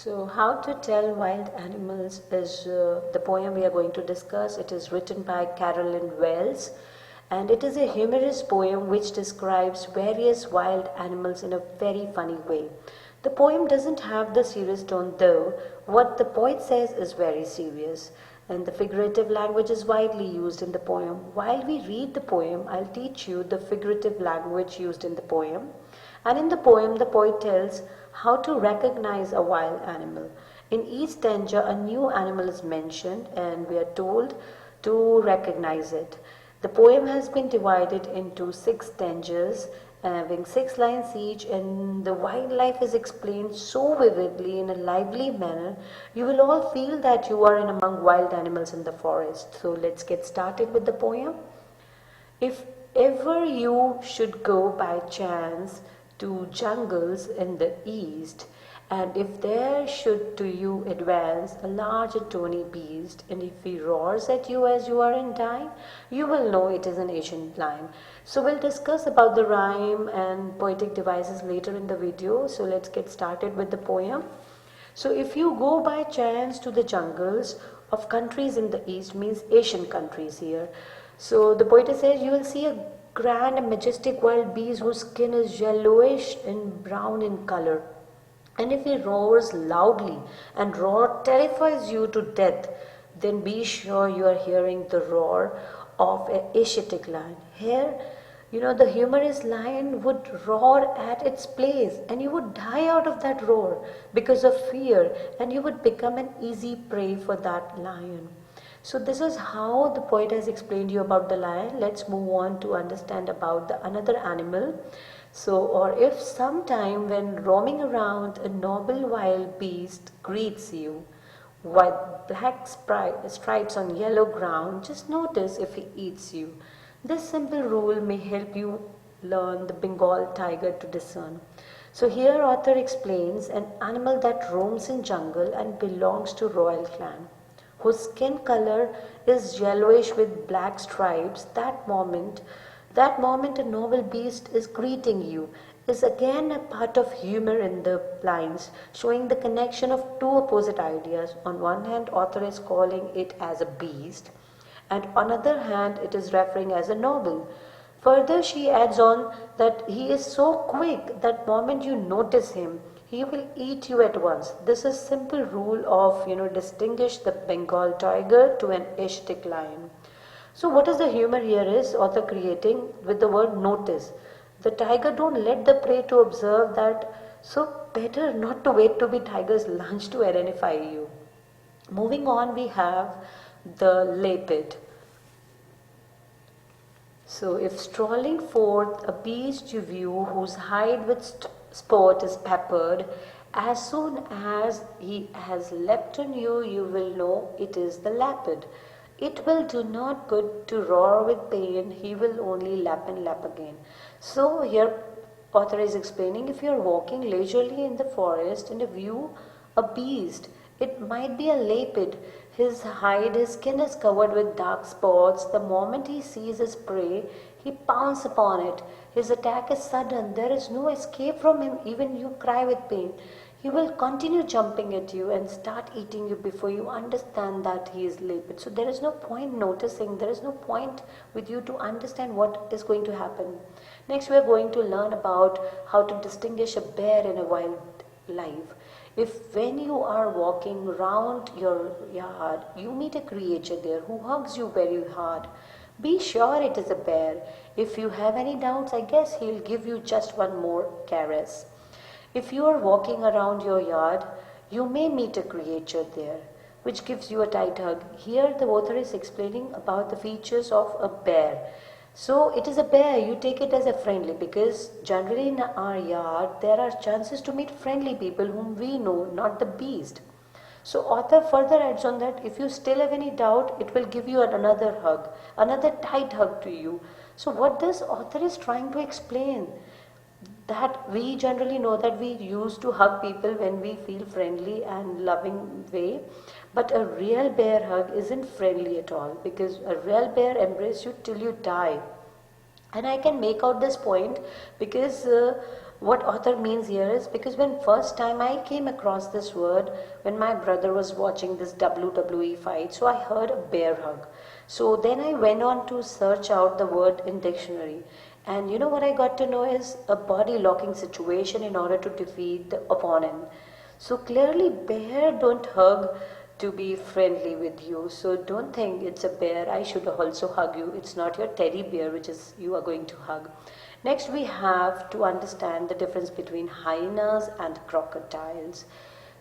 So, How to Tell Wild Animals is the poem we are going to discuss. It is written by Carolyn Wells, and it is a humorous poem which describes various wild animals in a very funny way. The poem doesn't have the serious tone, though. What the poet says is very serious, and the figurative language is widely used in the poem. While we read the poem, I'll teach you the figurative language used in the poem. And in the poem, the poet tells how to recognize a wild animal. In each stanza, a new animal is mentioned, and we are told to recognize it. The poem has been divided into 6 stanzas, having 6 lines each, and the wildlife is explained so vividly in a lively manner, you will all feel that you are in among wild animals in the forest. So let's get started with the poem. If ever you should go by chance to jungles in the east, and if there should to you advance a large and tawny beast, and if he roars at you as you are in time, you will know it is an ancient lion. So we'll discuss about the rhyme and poetic devices later in the video. So let's get started with the poem. So if you go by chance to the jungles of countries in the east, means Asian countries here. So the poet says you will see a grand and majestic wild beast whose skin is yellowish and brown in color. And if he roars loudly and roar terrifies you to death, then be sure you are hearing the roar of an Asiatic lion. Here, the humorous lion would roar at its place, and you would die out of that roar because of fear, and you would become an easy prey for that lion. So this is how the poet has explained you about the lion. Let's move on to understand about the another animal. So, or if sometime when roaming around a noble wild beast greets you with black stripes on yellow ground, just notice if he eats you. This simple rule may help you learn the Bengal tiger to discern. So here author explains an animal that roams in jungle and belongs to royal clan, whose skin color is yellowish with black stripes. That moment a noble beast is greeting you is again a part of humor in the lines, showing the connection of two opposite ideas. On one hand, author is calling it as a beast, and on other hand, it is referring as a noble. Further, she adds on that he is so quick that moment you notice him, he will eat you at once. This is simple rule of distinguish the Bengal tiger to an Asiatic lion. So what is the humor here is author creating with the word notice. The tiger don't let the prey to observe that, so better not to wait to be tiger's lunch to identify you. Moving on, we have the Lapid. So if strolling forth a beast you view whose hide with sport is peppered, as soon as he has leapt on you, you will know it is the Lapid. It will do not good to roar with pain, he will only lap and lap again. So here author is explaining, if you are walking leisurely in the forest and view a beast, it might be a Lapid. His skin is covered with dark spots. The moment he sees his prey, he pounces upon it. His attack is sudden. There is no escape from him, even you cry with pain. He will continue jumping at you and start eating you before you understand that he is Lapid. So there is no point noticing, there is no point with you to understand what is going to happen. Next we are going to learn about how to distinguish a bear in a wildlife. If when you are walking around your yard, you meet a creature there who hugs you very hard, be sure it is a bear. If you have any doubts, I guess he'll give you just one more caress. If you are walking around your yard, you may meet a creature there, which gives you a tight hug. Here the author is explaining about the features of a bear. So it is a bear, you take it as a friendly, because generally in our yard there are chances to meet friendly people whom we know, not the beast. So author further adds on that if you still have any doubt, it will give you another hug, another tight hug to you. So what this author is trying to explain, that we generally know that we used to hug people when we feel friendly and loving way, but a real bear hug isn't friendly at all, because a real bear embraces you till you die. And I can make out this point because What author means here is because when first time I came across this word when my brother was watching this WWE fight, so I heard a bear hug. So then I went on to search out the word in dictionary, and you know what I got to know is a body locking situation in order to defeat the opponent. So clearly bear don't hug to be friendly with you. So don't think it's a bear, I should also hug you. It's not your teddy bear which is you are going to hug. Next we have to understand the difference between hyenas and crocodiles.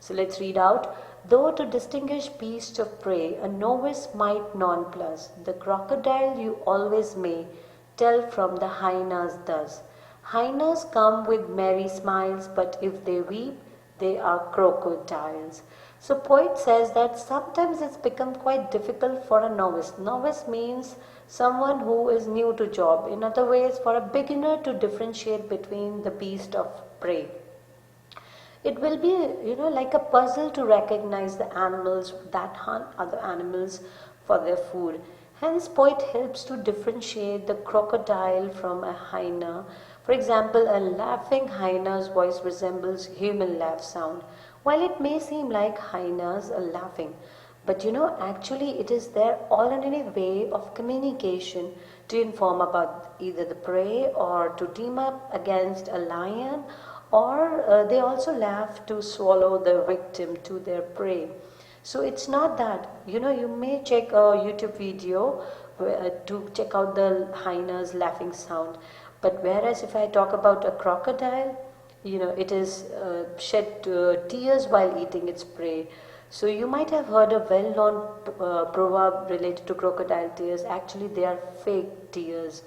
So let's read out. Though to distinguish beasts of prey a novice might nonplus, the crocodile you always may tell from the hyenas thus. Hyenas come with merry smiles, but if they weep, they are crocodiles. So poet says that sometimes it's become quite difficult for a novice. Novice means someone who is new to job. In other words, for a beginner to differentiate between the beast of prey. It will be, like a puzzle to recognize the animals that hunt other animals for their food. Hence, poet helps to differentiate the crocodile from a hyena. For example, a laughing hyena's voice resembles human laugh sound, while it may seem like hyenas are laughing. But actually it is their ordinary way of communication to inform about either the prey or to team up against a lion, or they also laugh to swallow the victim to their prey. So it's not that, you may check a YouTube video to check out the hyena's laughing sound. But whereas if I talk about a crocodile, it is shed tears while eating its prey. So you might have heard a well-known proverb related to crocodile tears. Actually, they are fake tears.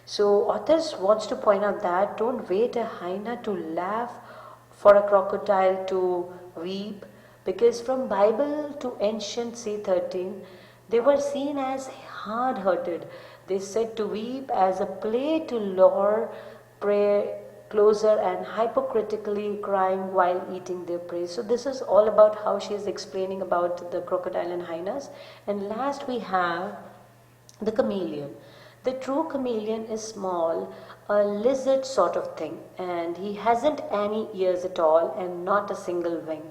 So authors wants to point out that don't wait a hyena to laugh for a crocodile to weep, because from Bible to ancient C13, they were seen as hard-hearted. They said to weep as a play to lure prey closer and hypocritically crying while eating their prey. So this is all about how she is explaining about the crocodile and hyenas. And last we have the chameleon. The true chameleon is small, a lizard sort of thing, and he hasn't any ears at all and not a single wing.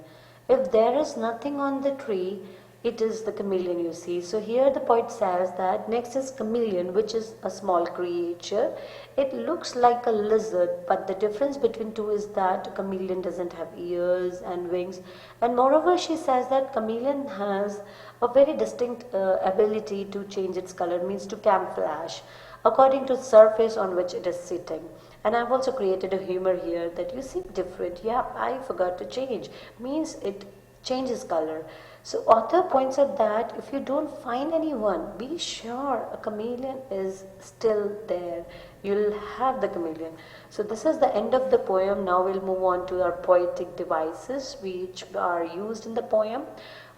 If there is nothing on the tree, it is the chameleon you see. So here the poet says that next is chameleon, which is a small creature. It looks like a lizard, but the difference between two is that chameleon doesn't have ears and wings. And moreover, she says that chameleon has a very distinct ability to change its color, means to camouflage, according to the surface on which it is sitting. And I've also created a humor here that you see different. Yeah, I forgot to change. Means it changes color. So author points out that if you don't find anyone, be sure a chameleon is still there. You'll have the chameleon. So this is the end of the poem. Now we'll move on to our poetic devices which are used in the poem.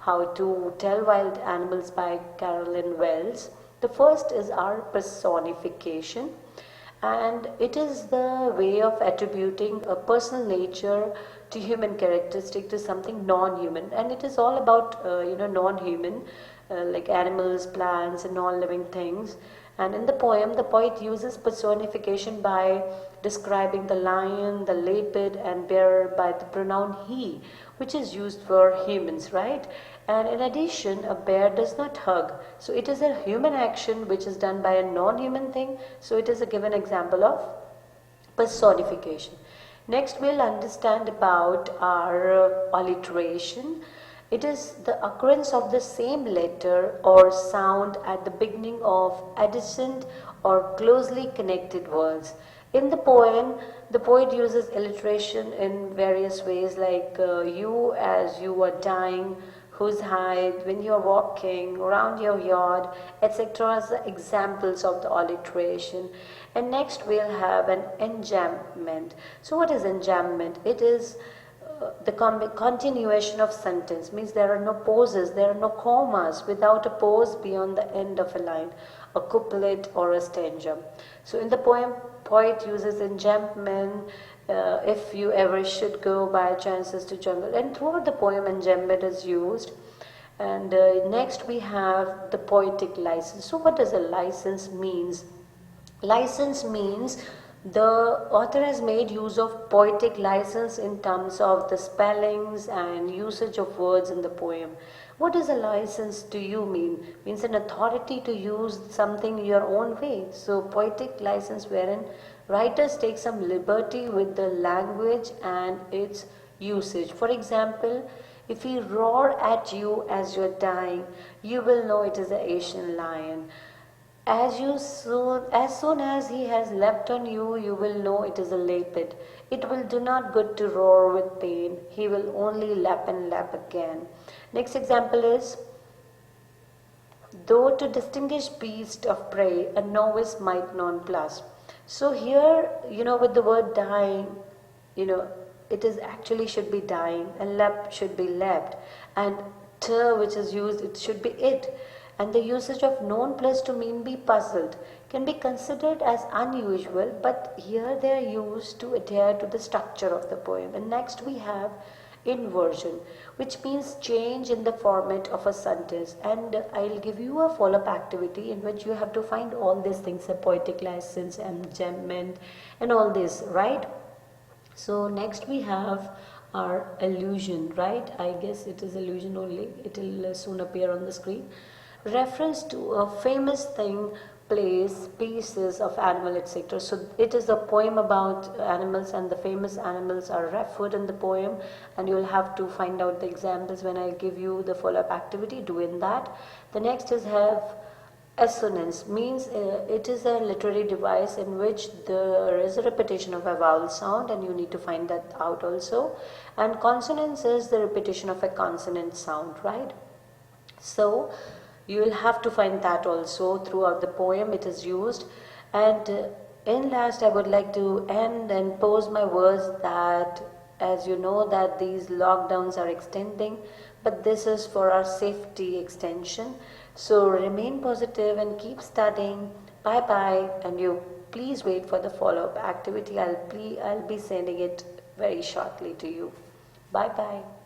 How to Tell Wild Animals by Carolyn Wells. The first is our personification, and it is the way of attributing a personal nature to human characteristic to something non-human, and it is all about non-human like animals, plants and non-living things. And in the poem the poet uses personification by describing the lion, the lapid and bear by the pronoun he, which is used for humans, right? And in addition, a bear does not hug, so it is a human action which is done by a non-human thing, so it is a given example of personification. Next we'll understand about our alliteration. It is the occurrence of the same letter or sound at the beginning of adjacent or closely connected words. In the poem, the poet uses alliteration in various ways, like you as you are dying, whose height, when you are walking around your yard, etc. as the examples of the alliteration. And next we'll have an enjambment. So what is enjambment? It is the continuation of sentence, means there are no pauses, there are no commas without a pause beyond the end of a line, a couplet or a stanza. So in the poem, poet uses enjambment, if you ever should go by chances to jungle, and throughout the poem enjambment is used. And next we have the poetic license. So what does a license means? License means The author has made use of poetic license in terms of the spellings and usage of words in the poem. What does a license to you mean? Means an authority to use something your own way. So poetic license wherein writers take some liberty with the language and its usage. For example, if he roar at you as you're dying, you will know it is an Asian lion. As soon as he has leapt on you, you will know it is a Lapid. It will do not good to roar with pain. He will only lap and lap again. Next example is, though to distinguish beast of prey, a novice might nonplus. So here, with the word dying, it is actually should be dying, and lap should be leapt, and which is used, it should be it. And the usage of known plus to mean be puzzled can be considered as unusual, but here they are used to adhere to the structure of the poem. And next we have inversion, which means change in the format of a sentence. And I'll give you a follow-up activity in which you have to find all these things, a poetic license, enjambment, and all this, right? So next we have our allusion, right? I guess it is allusion only. It will soon appear on the screen. Reference to a famous thing, place, pieces of animal, etc. So it is a poem about animals, and the famous animals are referred in the poem, and you will have to find out the examples when I give you the follow-up activity doing that. The next is have assonance, means it is a literary device in which there is a repetition of a vowel sound, and you need to find that out also. And consonance is the repetition of a consonant sound, right? So you will have to find that also throughout the poem it is used. And in last, I would like to end and pose my words that, as you know, that these lockdowns are extending, but this is for our safety extension. So remain positive and keep studying. Bye bye, and you please wait for the follow-up activity. I'll be sending it very shortly to you. Bye bye.